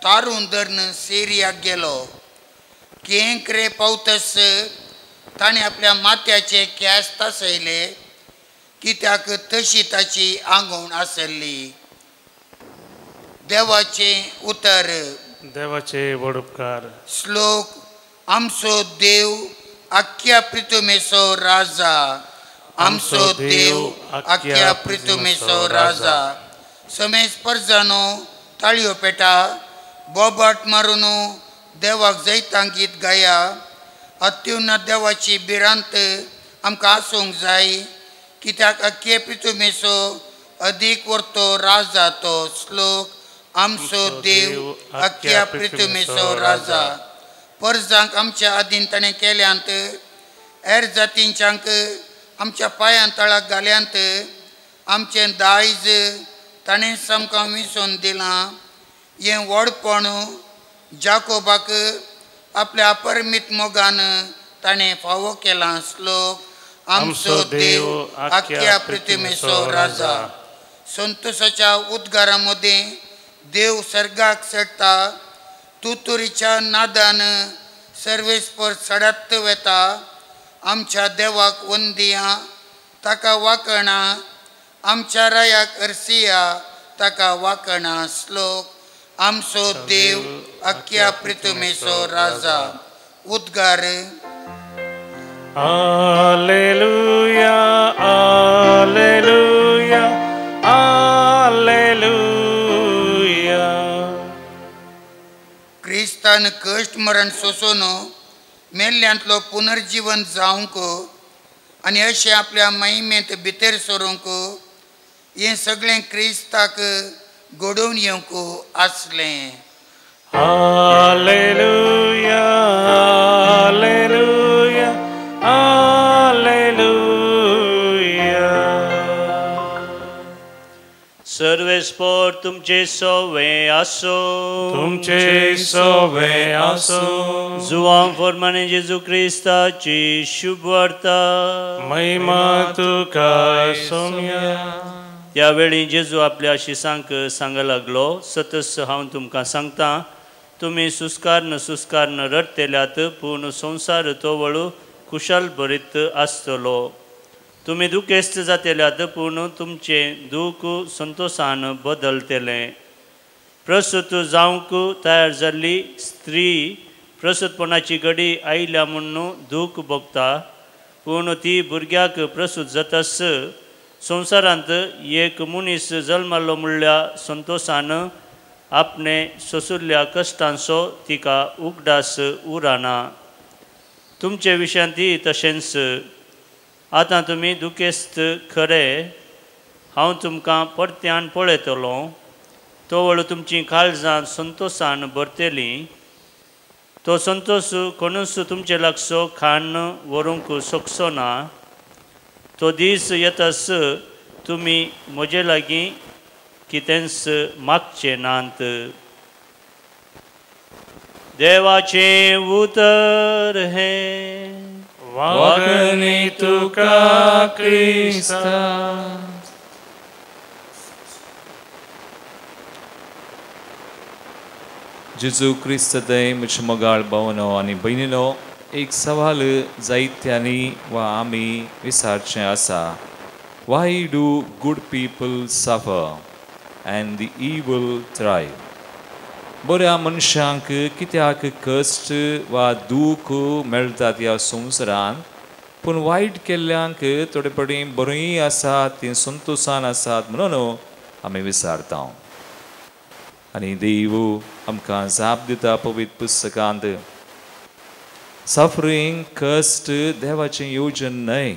तारून धरून सिरियाक गेलो. केंकरे पावतस ताणें आपल्या माथ्याचे केंस तासयले, कित्याक तशी ताची आंगवण आसली. देवाचें उतर. देवाचे व्हड उपकार. श्लोक. आमचो देव आख्या पृथ्वीचो राजा. आमचो देव आख्या पृथ्वीचो राजा. समेज परजानो ताळयो पेटा. बोबाट मारून देवाक जैतां गीत गाया. अत्युन्नत देवाची भिरांत आमकां आसूंक जाय, कित्याक आख्ये पृथ्वीचो अदीक व्हरतो राजा तो. श्लोक. आमचो देव आख्या पृथ्वीचो राजा. परजांक आमच्या आदीन ताणें केल्यांत, हेर जातींच्यांक आमच्या पांयां तळाक घाल्यांत. आमचें दायज ताणें सामकां विसोवन दिलां. हें व्हडपण जाकोबाक आपल्या अपरमीत मोगान ताणें फावो केलां. श्लोक. आमचो देव आख्या पृथ्वीचो राजा. संतोशाच्या उद्गारा मदीं देव सर्गाक चडटा. तुतुरीच्या नादान सर्वेस्पर सडत वेता. आमच्या देवाक वंदिया, ताका वाकणा. आमच्या रायाक अर्सिया, ताका वाकणा. श्लोक. आमचो देव आख्या पृथ्वीचो राजा. उद्गार. Alleluia, Alleluia, Alleluia. क्रिस्तान कश्ट मरण सोसून मेल्ल्यांतलो पुनर्जीवन जावंक आनी अशें आपल्या महिमेंत भितर सरूंक हें सगळें क्रिस्ताक घडोवन येवंक आसलें. Hallelujah, hallelujah, hallelujah. सर्वेस्पर तुमचे सवे असो, तुमचे सवे असो. जुवां फॉर्माने जेजू क्रिस्ताची शुभ वार्ता. महिमा तुका सौम्या. त्यावेळी जेजू आपल्या शिसांक सांगा लागलो, सतस हांव तुमकां सांगता, तुमी सुस्कारन रडतेल्यात, पूण संवसार तो वळू कुशल भरीत आसतलो. तुमी दुखेस्त जातेल्यात, पूण तुमचे दूख संतोषान बदलतले. प्रसूत जावंक तयार जाल्ली स्त्री प्रसूतपणाची घडी आयल्या म्हणून दूख भोगता, पूण ती भुरग्याक प्रसूत जातास संवसारांत एक मनीस जल्मालो म्हणल्या संतोषान आपणे सोसुल्ल्या कश्टांचो तिका उगडास उराना. तुमचे विशयांती तशेंच आतां तुमी दुखेस्त खरे, हांव तुमकां परत्यान पळयतलो. तो वळू तुमची काळजां संतोषान भरतली. तो संतोष कोणूच तुमचे लागसो खाण व्हरूंक शकचो ना. तो दीस येतास तुमी म्हजे लागीं कितेंच मागचे नात. देवाचे उतर हे वागणी तुका क्रिस्ता. जेजू क्रिस्त दय म्हजे मोगाळ भावनो आनी भयणीनो, एक सवाल जायत्यांनी वा आमी विचारचें आसा. Why do good people suffer and the evil thrive? बऱ्या मनशांक कित्याक कश्ट वा दूख मेळटात ह्या संवसारांत, पूण वायट केल्ल्यांक थोडे पडेन बरीं आसात, तीं संतोशान आसात म्हणून आमी विचारता. आनी देव आमकां जाप दिता पवित्र पुस्तकांत, सफरींग कश्ट देवाचें येवजन न्हय,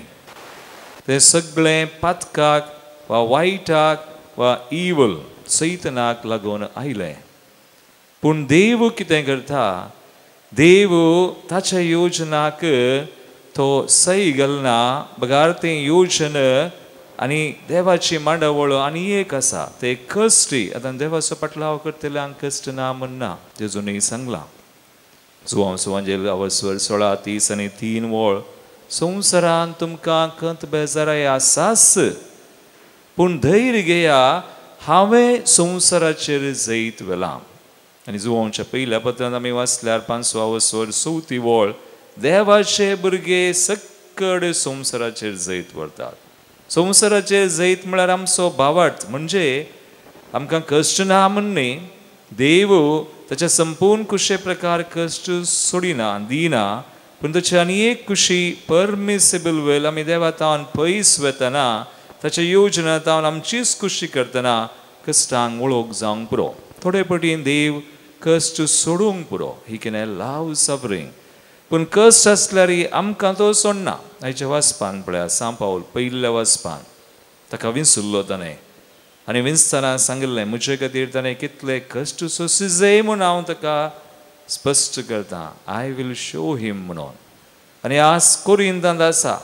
तें सगळें पातकाक वा वायटाक वा इवल सैतनाक लागून आयलें. पूण देव कितें करता, देव ताच्या योजनाक तो सही घालना. बगार तें योजन आनी देवाची मांडावळ आनी एक आसा, ते कश्टी. आतां देवाचो पाटलाव करतल्यांक कश्ट ना म्हणना, जेजूनय सांगलां. जुवांव सुवांजेल अवस्वर 16:30-3 संवसारान तुमकां कंत बेजाराय आसास, पूण धैर्य घेया, हांवें संवसाराचेर जैत वेलां. आनी जुवांवच्या पयल्या पत्रांत आमी वाचल्यार 5 अवस्वर 4 देवाचे भुरगे सक्कड संवसाराचेर जैत व्हरतात. संवसाराचेर जैत म्हळ्यार आमचो भावार्थ, म्हणजे आमकां कश्ट ना म्हणनी. देव ताच्या संपूर्ण कुशे प्रकार कश्ट सोडिना, दिना, पूण ताची आनी एक खुशी परमिसिबल वेल आमी देवा तावन पयस वेतना, ताच्या योजना तावन आमचीच खुशी करतना कश्टांक वळोवंक जावंक पुरो. थोडे पटीन देव कश्ट सोडूंक पुरो. He can allow suffering. पूण कश्ट आसल्यार आमकां तो सोडना. आयच्या वाचपान पळया, सांत पावल पयल्या वाचपान ताका विंचुल्लो ताणें, आनी विंचतना सांगिल्लें, म्हजे खातीर ताणें कितले कश्ट सोंसी जाय म्हूण हांव ताका स्पश्ट करता. आय विल शो हिम म्हणून. आनी आज कोरिंतांत आसा,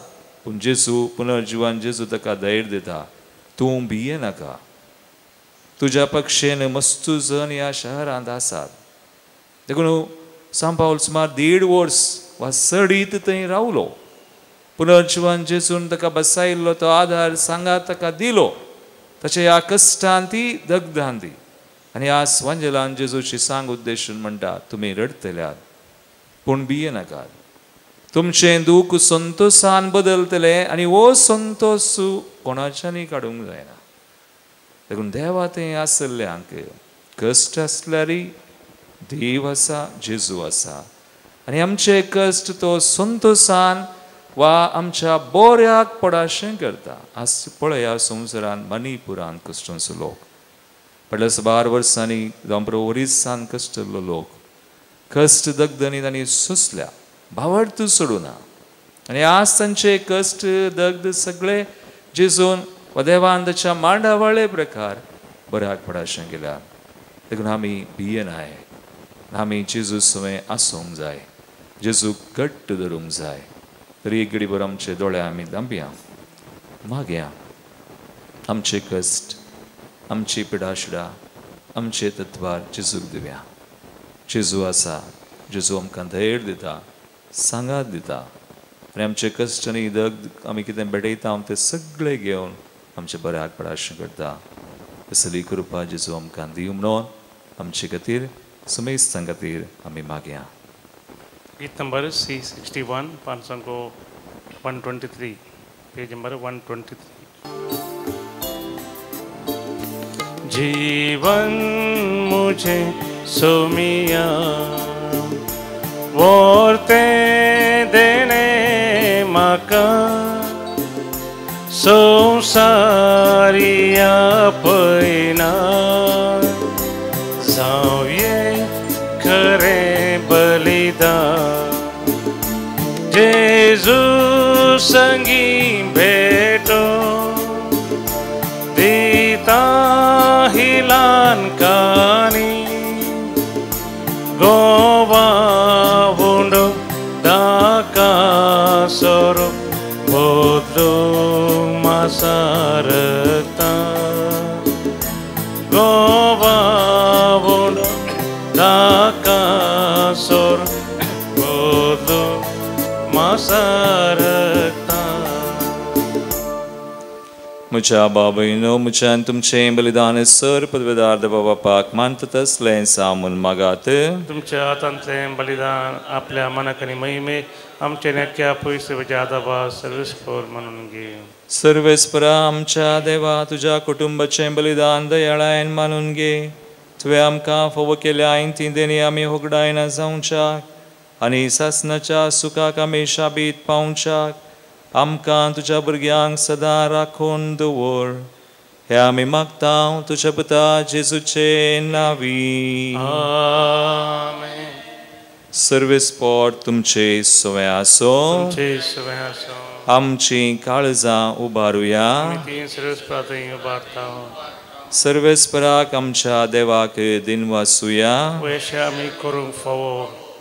पूण जेजू पुनर्जीवन जेजू ताका धैर्य दिता. तूं भिये नाका, तुज्या पक्षेन मस्तू जण ह्या शहरांत आसात. देखून सांत पावल सुमार 1.5 वर्स वा सडीत थंय रावलो. पुनर्जीवन जेजून ताका बसायल्लो, तो आधार सांगात ताका दिलो. ताच्या ह्या कश्टांत ती दगदान दी. आनी आज स्वांजलान जेजूची सांग उद्देशून म्हणटा, तुमी रडतल्यात पूण भिये नाकात, तुमचें दूख संतोशान बदलतले, आनी हो संतोष कोणाच्यानी काडूंक जायना. देखून देवा थंय आसल्ल्यांक कश्ट आसल्यारय देव आसा, जेजू आसा. आनी आमचे कश्ट तो संतोशान वा आमच्या बऱ्याक पडाशें करता. आज पळया संवसारांत मणिपुरांत कश्टांचो लोक, फाटल्या 12 वर्सांनी जावं ओरिसांत कश्टल्लो लोक कश्ट दगदनीत आनी सुसल्या, भावार्थ सोडूना. आनी आज तांचे कश्ट दगद सगळे जेजून वा देवान ताच्या मांडावळे प्रकार बऱ्याक पडाशें गेल्या. देखून आमी भियेनाय. आमी जेजू सवय आसूंक जाय, जेजूक घट्ट धरूंक जाय. तर एक घडीभर आमचे दोळे आमी धांपया, मागया. आमचे कश्ट, आमची पिडाशिडा, आमचे तत्वार जेजूक दिवया. जेजू आसा, जेजू आमकां धैर्य दिता, सांगात दिता. आनी आमचे कश्ट आनी दग आमी कितें बेडयता ते सगळे घेवन आमचे बऱ्याक पडाशें करता. कसली कृपा जेजू आमकां दिवं म्हणून आमचे खातीर समेस्तां खातीर आमी मागया. गीत नंबर C61 500 123 पेज नंबर 123. जीवन मुझे सुमिया वर्ते देने मका संसारिया पैना जाऊये खरे बलिदान जेजू संगी भेटो दिता हिलान कानी गोवा वुंडो दाका सोरो बोधो मासारता गोवा वुंडो दाका सोरो बोधो मासारता. म्हज्या बाबयनो, म्हज्यान तुमचें बलिदान सर पदवेदार बाबा पाक मानतात असलें सामून मागात. तुमच्या हातांतलें बलिदान आपल्या मनाक आनी महिमे आमचे नेक्या पयस जादबा सर्वेस्पर म्हणून घे. सर्वेस्परा आमच्या देवा, तुझ्या कुटुंबाचें बलिदान दयाळायन मानून घे. तुवें आमकां फोव केल्या ती देणी आमी होगडायना जावच्याक आनी सासणाच्या सुखाक आमी शाबीत पावच्याक आमकां तुज्या भुरग्यांक सदां राखून दवर. हे आमी मागता तुज्या पुता जेजूचे नांवी. आमेन. सर्वेस्पोर तुमचे सवय आसो, तुमचे सवय आसो. आमची काळजां उबारुया. आमी तीन सर्वेस्परांतय उबारता. सर्वेस्पराक आमच्या देवाक दिनवासुया. वयशे आमी करूंक फावो.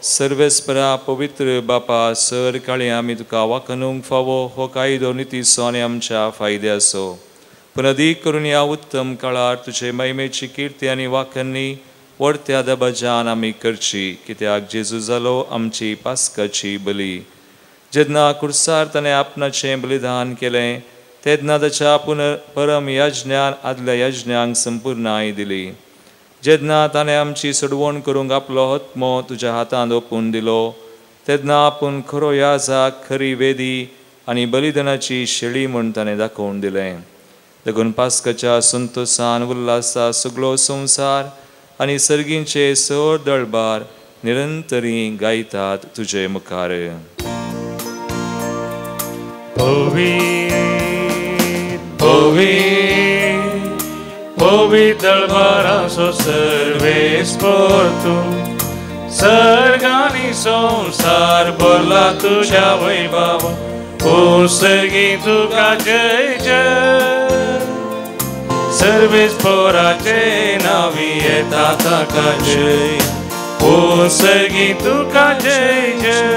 सर्वेस्परा पवित्र बापा सर काळी आमी तुका वाखणूंक फावो हो कायदो नितीसो आनी आमच्या फायद्याचो. पूण अदीक करून ह्या उत्तम काळार तुजे महिमेची किर्ती आनी वाखणी वर्त्या दबाज्यान आमी करची, कित्याक जेजू जालो आमची पास्काची बली. जेन्ना कुर्सार ताणें आपणाचें बलिदान केलें तेन्ना ताच्या परम यज्ञान आदल्या यज्ञांक संपूर्णाय दिली. जेन्ना ताणें आमची सोडवण करूंक आपलो आत्मो तुज्या हातांत ओपून दिलो तेन्ना आपूण खरो याजाक, खरी वेदी आनी बलिदानाची शेळी म्हूण ताणें दाखोवन दिलें. देखून पास्काच्या संतोशान उल्हासा सगळो संवसार आनी सर्गींचे सर दळबार निरंतरी गायतात तुजे मुखार. पवित्र दळबाराचो सर्वेस्पर तूं, सर्गानी संसार भरला तुज्या वैभव. ओ सर्गी तुका जय जय, सर्वेस्पराचे नावी येता ताका जय. ओ सर्गी तुका जय जय.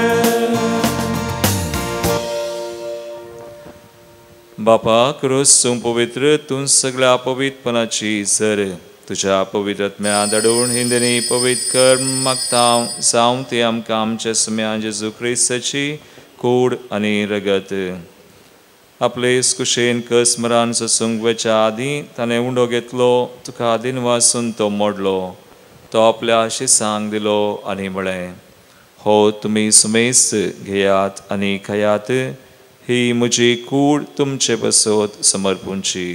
बापा क्रोसूं पवित्र तूं सगळ्या पवित्रपणाची झर तुज्या पवित्रत्म्या धाडून हिंदनी पवित्र कर मागता जावं ती आमकां आमच्या सुम्या जेजू क्रिस्ताची कूड आनी रगत. आपले कुशेन कस मरान सोसूंक वेच्या आदीं ताणें उंडो घेतलो, तुका दिन वासून तो मोडलो, तो आपल्या शिसांक दिलो आनी म्हळें, हो तुमी सुमेस्त घेयात आनी खायात, ही म्हजी कूड तुमचे बसत समर्पूंची.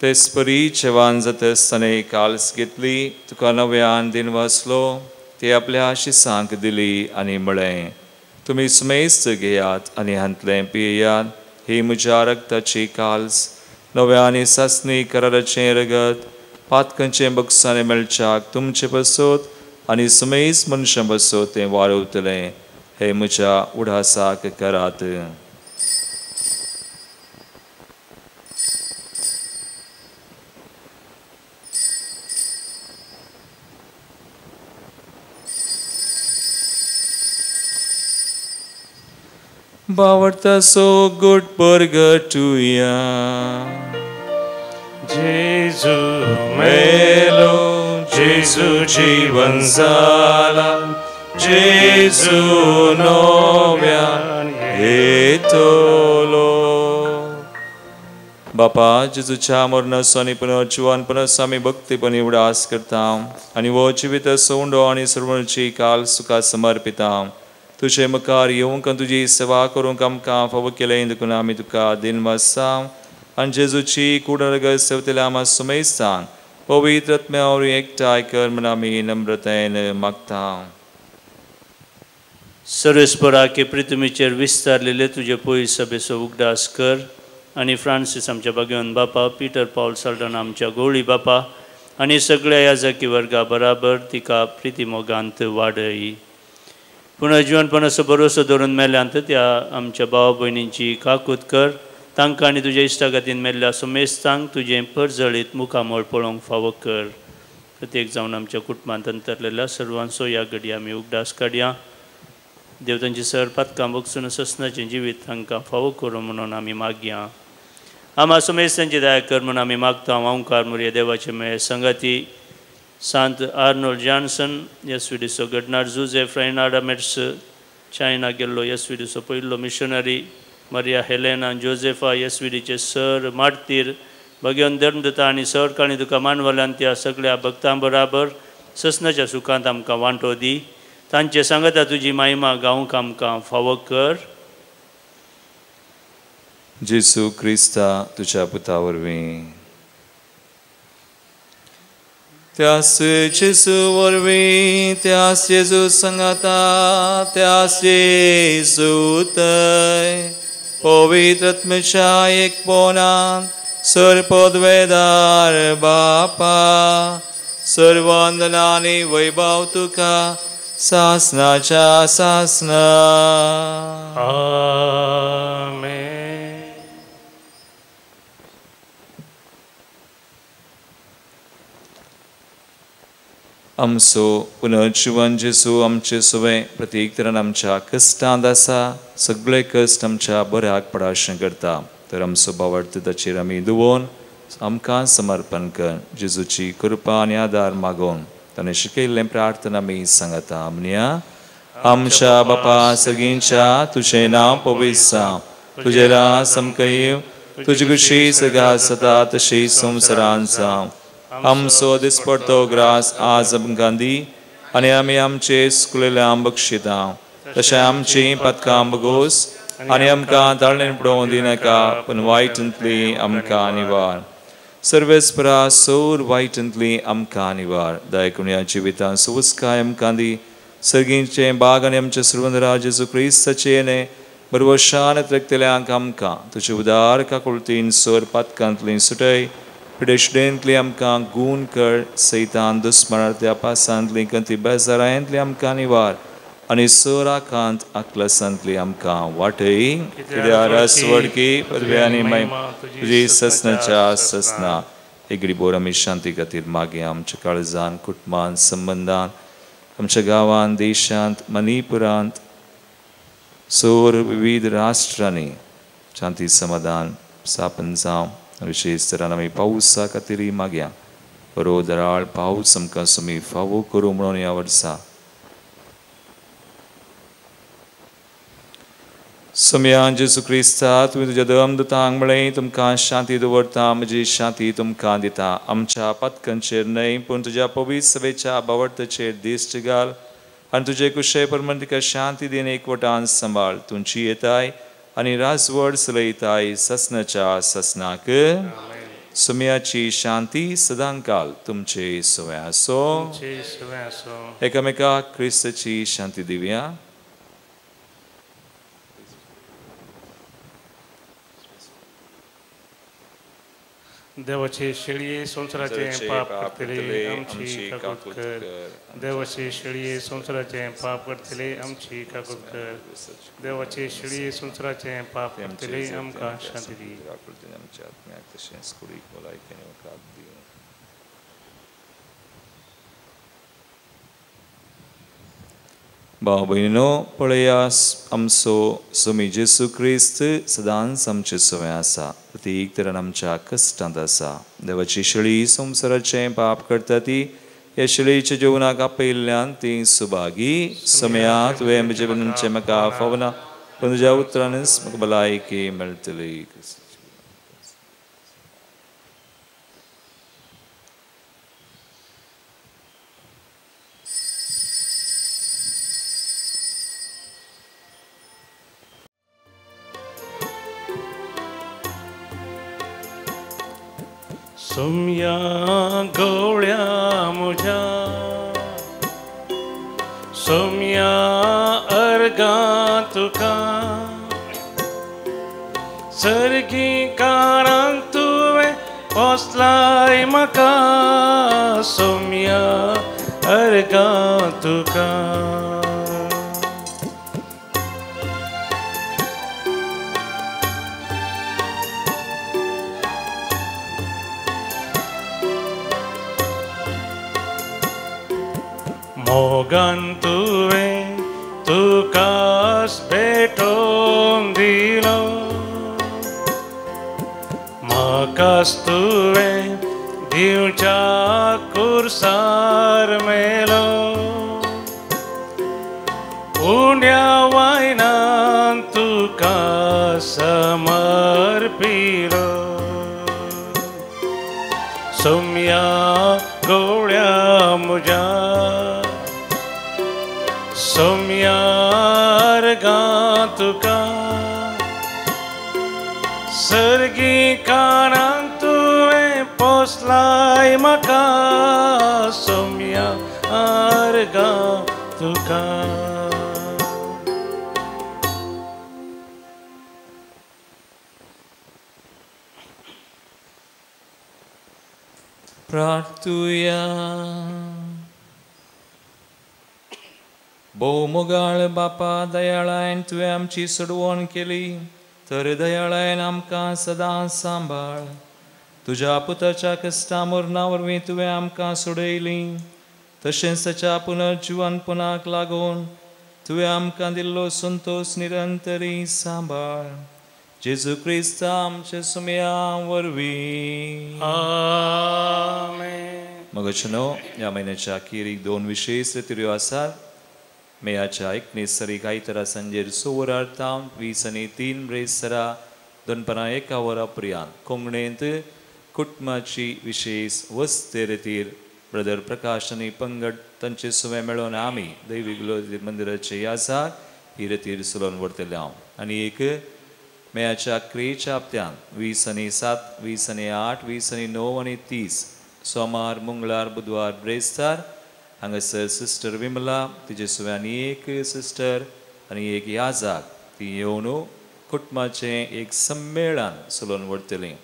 तेस्परी जेवान जातसताना काल्स घेतली, तुका नव्यान दिन वाचलो, ती आपल्या शिसांक दिली आनी म्हळें, तुमी सुमेस्त घेयात आनी हांतलें पियेयात, ही म्हज्या रक्ताची काल्स, नव्या आनी सासणी कराराचें रगत, पातकांचें बक्षांनी मेळच्याक तुमचे बसत आनी समेस मनशां बसो तें वाडवतलें हे म्हज्या उडासाक करात. बावडता सो गुड परगटुया. जेजू मेलो, जेजू जीवन जाला, जेजू नव्यान येतलो. बापा जेजूच्या मरणाचो आनी पुनर्जीवनपणाचो आमी भक्तीपणी उडास करता आनी वो जिवीत सोंडो आनी सर्वची काल सुखा समर्पिता. तुझे मुखार येवंक तुजी सेवा करूंक आमकां फाव केलें देखून आमी तुका दिनवासा आनी जेजूची कुडरग सेवतल्या आमा सुमेस्तान पवित्र आत्म्यावर एकठांय कर म्हण आमी नम्रतायेन मागता. सर्वेस्पराके प्रितुमीचेर विस्तारलेले तुजे पळय सभेचो उगडास कर आनी फ्रांसीस आमच्या भगवन बापा, पिटर पॉल साल्टन आमच्या गवळी बापा आनी सगळ्या याजकी वर्गा बराबर तिका प्रितीमोगांत वाडय. पुनर्जीवनपणाचो भरोसो धरून मेल्यांत त्या आमच्या भावा भयणींची काकूत कर. तांकां आनी तुज्या इश्टागतीन मेल्ल्या सुमेस्तांक तुजें परजळीत मुखामळ पळोवंक फावो कर. प्रत्येक जावन आमच्या कुटुंबांत अंतरलेल्या सर्वांचो ह्या घडये आमी उगडास काडया. देव तांची सर पातकां बगसून ससनाचें जिवीत तांकां फावो करूं म्हणून आमी मागया. आमा सुमेस्तांची दया कर म्हणून आमी मागता. ओंकार मुरये देवाचे मेळ संगती सांत आर्नोल्ड जॉन्सन येसविडीचो घडणार, जुझेफ रेनार्डा मेट्स चायना गेल्लो येसविडीचो पयलो मिशनरी, मरिया हेलेना जोझेफा येसविडीचे सर मार्तीर, भगवन धर्मदत्ता आनी सर काणी तुका मानवल्यान त्या सगळ्या भक्तां बराबर ससनाच्या सुखांत आमकां वांटो दी. तांचे सांगता तुजी महिमा गावंक आमकां फावो कर. जेजू क्रिस्ता तुझ्या पुता वरवीं त्यास जेजू वरवीं त्यास जेजू संगता त्यास जेजू थंय पवित्र आत्म्याच्या एकपणान सरपदवेदार बापा सर्वंदना आनी वैभव तुका सासनाच्या सासना. आमेन. आमचो पुनर्जीवन जेजू आमचे सुवें प्रत्येक तरान आमच्या कश्टांत आसा. सगळे कश्ट आमच्या बऱ्याक पडाशें करता. तर आमचो बावडतो ताचेर आमी दुवोवन आमकां समर्पण कर. जेजूची कृपा आनी आदार मागोवन ताणें शिकयल्लें प्रार्थना आमी सांगता. म्हणया आमच्या बापा सगळींच्या तुजें नांव पवित्र जावं, तुजें राज सामकें येवं, तुजी कुशी सगळ्या जाता तशी संवसारांत जावं. आमचो दिसपडटो ग्रास आज आमकां दी आनी आमी आमचे सुकलेल्यांक बक्षिता तशें आमची पातकां बगोस आनी आमकां ताळणेन पडोवंक दिनाका पूण वायटांतली आमकां निवार. सर्वेस्परा सोर वायटांतली आमकां निवार. दयाकुण्या जिवितां सुवस्काय आमकां दी. सर्गींचे बाग आनी आमचे सर्वंदरा जेजू क्रिस्ताचे येणे बरवशान रक्तल्यांक आमकां तुजे उदार काकुळतीन सोर पातकांतली सुटय. पिडेशडेंतली आमकां गूण कर. सैतान दुस्मरांतल्या पासांतली कंती बेजारांतली आमकां निवार आनी सोराकांत आकलसांतली आमकां वाटय. कित्याक रसवडकी पदवी आनी महिमा तुजी ससनाच्या ससना. एगडी बोर आमी शांती खातीर मागया. आमच्या काळजान कुटुंबांत संबंदान आमच्या गांवांत देशांत मणिपुरांत सोर विविध राष्ट्रांनी शांती समाधान स्थापन जावं. विशेष तरान आमी पावसा खातीर मागया. बरो दराळ पावस आमकां सुमी फावो करूं म्हणून ह्या वर्सा सुमयान जेजू क्रिस्ता तुमी तुज्या दमदूतांक म्हळें तुमकां शांती दवरता, म्हजी शांती तुमकां दिता. आमच्या पतकांचेर न्हय पूण तुज्या पवित्र सभेच्या बावडताचेर दिश्ट घाल आनी तुजे कुशे परमन तिका शांती दिन एकवटान सांबाळ. तुमची येताय आनी राजवड चलयताय ससनाच्या ससनाक. सुमयाची शांती सदांकाल तुमचे सुवें आसो. एकामेकाक क्रिस्ताची शांती दिवया. देवाचे शेळये संसाराचे पाप करतले आमची काकूत कर. देवाचे शेळये संसाराचे पाप करतले आमची काकूत कर. देवाचे शेळये संसाराचे पाप करतले आमकां शांती दी. भाव भयणीनो, पळयास आमचो स्वामी जेसू क्रिस्त सदांच आमचे सवय आसा. प्रत्येक तरेन आमच्या कश्टांत आसा. देवाची शेळी संसाराचे पाप करता ती ह्या शेळयेच्या जेवणाक आपयल्ल्यान ती सुभागी. समयां तुवें म्हजे बंधनचे म्हाका फावना, पण तुज्या उतरानच म्हाका भलायकी मेळटली. सोम्या गवळ्या म्हज्या, सोम्या अर्गा तुका, सर्गीकारांत तुवें पोसलाय म्हाका. सोम्या अर्गा तुका. मोगान तुवें तुकाच भेटोवन दिलो, म्हाकाच तुवें दिवच्या कुर्सार मेलो. उण्या वायनान तुका समर्पिलो. सोम्या गवळ्या म्हज्या, सोम्या अर्गा तुका, सर्गीकारांत तुवें पोसलाय म्हाका. सोम्या अर्गा तुका. प्रार्थुया. भोव मोगाळ बापा, दयाळायन तुवें आमची सोडवण केली, तर दयाळायन आमकां सदांच सांबाळ. तुज्या पुताच्या कश्टा मरणा वरवीं तुवें आमकां सोडयली, तशेंच ताच्या पुनर्जिवनपणाक लागून तुवें आमकां दिल्लो संतोष निरंतरी सांबाळ. जेजू क्रिस्त आमच्या सुमया वरवीं. आमेन. मगचनो, ह्या म्हयन्याच्या अखेरीक 2 विशेश रित्यो आसात. मेयाच्या 19 आयतारा सांजेर 6 वरां तावन 20 आनी 3 ब्रेस्तरा दनपारां 1 वरां कोंकणींत कुटुंबाची विशेष वस्ते रितीर ब्रदर प्रकाश आनी पंगड तांचे सुवे मेळोवन आमी दैवीक मंदिराचे यासाक ही रितीर सुलोवन व्हरतले हांव. आनी एक मेयाच्या अखेरेच्या हप्त्यान 20 आनी 7, 20 आनी 8, 20 आनी 9 आनी 30 सोमार, मंगळार, बुधवार, ब्रेस्तार हांगासर सिस्टर विमला, तिचे सुवे आनी एक सिस्टर आनी एक याजाक ती येवन कुटुंबाचें एक सम्मेलन सुलोवन व्हरतलीं.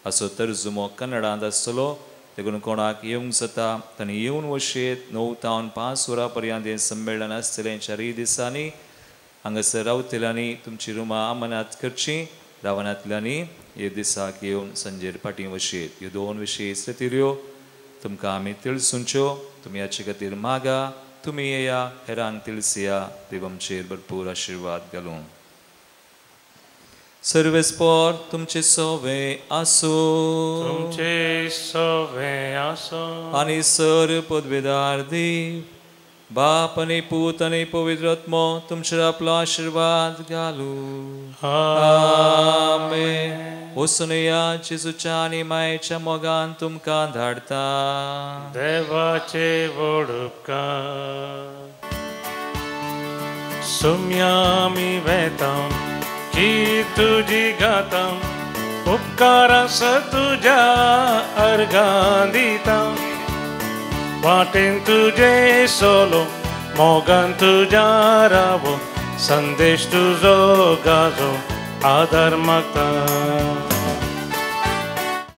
असो तर्जुमो कन्नडांत आसतलो, देखून कोणाक येवंक जाता तांणी येवन वशेत 9 तावन 5 वरां पर्यंत हें सम्मेलन आसतलें. 4 दिसांनी हांगासर रावतल्यांनी तुमची रुमां अमानात करचीं, रावणांतल्यांनी हे दिसाक येवन सांजेर फाटीं वशेत. ह्यो 2 विशेश रितीऱ्यो तुमकां आमी तिळसूंच्यो. तुमी हाचे खातीर मागा, तुमी येया, हेरांक तिळसिया. देव आमचेर भरपूर आशिर्वाद घालूं. सर्वेस्पोर तुमचे सोवे आसूं, तुमचे सोवे आसूं. आनी सर पदवेदार देव, बाप आनी पूत आनी पवित्र आत्मो तुमचेर आपलो आशिर्वाद घालूं. आमेन. वचून या जेजूच्या आनी मायेच्या मोगान तुमकां धाडटा. देवाचे व्हड उपकार. सोम्या आमी वेता की तुजी गाता, उपकार आसा तुज्या अर्गां दिता. वाटेन तुजे सोलो, मोगान तुज्या रावो, संदेश तुजो गाजो, आदार मागता.